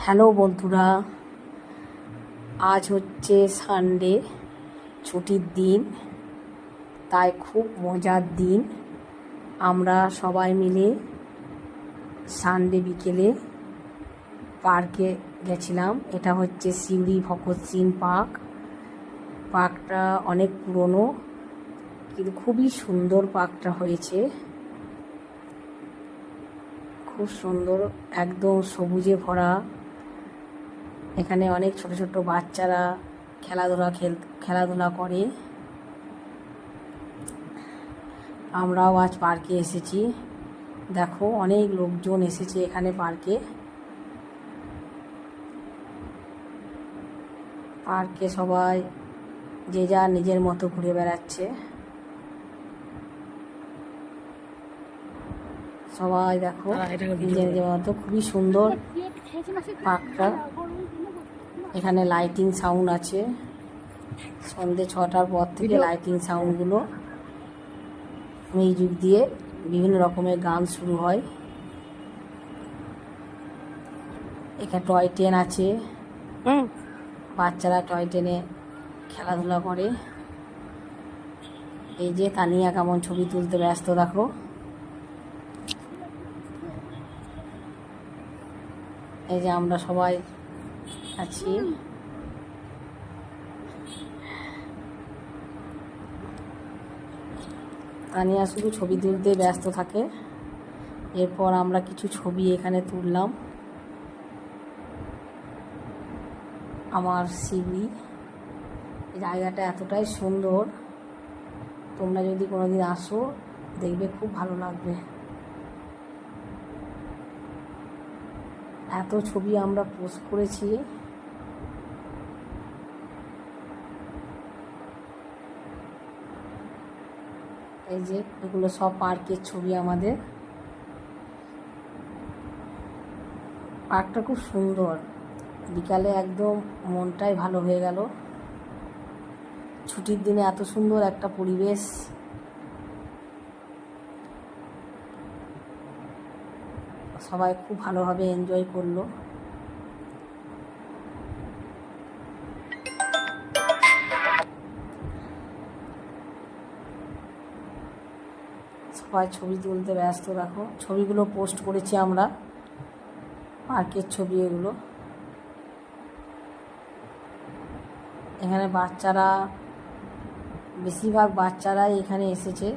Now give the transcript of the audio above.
Hello বন্ধুরা, আজ হচ্ছে সানডে, ছুটির দিন, তাই খুব মজার দিন। আমরা সবাই মিলে সানডে বিকেলে পার্কে গেছিলাম। এটা হচ্ছে সিউড়ি ভগৎ সিং পার্ক। পার্কটা অনেক পুরনো, কিন্তু খুবই সুন্দর পার্কটা হয়েছে। খুব সুন্দর, একদম সবুজে ভরা। এখানে অনেক ছোট ছোট বাচ্চারা খেলাধুলা করে। আমরাও আজ পার্কে এসেছি। দেখো, অনেক লোকজন এসেছে এখানে পার্কে। পার্কে সবাই যে যার নিজের মতো ঘুরে বেড়াচ্ছে। সবাই দেখো নিজের নিজের মতো, খুবই সুন্দর পার্কটা। এখানে লাইটিং সাউন্ড আছে। সন্ধে 6টার পর থেকে লাইটিং সাউন্ডগুলো, মিউজিক দিয়ে বিভিন্ন রকমের গান শুরু হয়। এখানে টয় ট্রেন আছে, বাচ্চারা টয় ট্রেনে খেলাধুলা করে। এই যে তানিয়া কেমন ছবি তুলতে ব্যস্ত, দেখো। এই যে আমরা সবাই আছি। তানিয়া শুধু ছবি তুলতে ব্যস্ত থাকে। এরপর আমরা কিছু ছবি এখানে তুললাম। আমার সিউড়ি জায়গাটা এতটাই সুন্দর, তোমরা যদি কোনোদিন আসো দেখবে, খুব ভালো লাগবে। এত ছবি আমরা পোস্ট করেছি। এই যে এগুলো সব পার্কের ছবি আমাদের। পার্কটা খুব সুন্দর, বিকালে একদম মনটাই ভালো হয়ে গেল। ছুটির দিনে এত সুন্দর একটা পরিবেশ। সবাই খুব ভালোভাবে এনজয় করলো। সবাই ছবি তুলতে ব্যস্ত, দেখো। ছবিগুলো পোস্ট করেছি আমরা, পার্কের ছবি এগুলো। এখানে বাচ্চারা, বেশিরভাগ বাচ্চারাই এখানে এসেছে।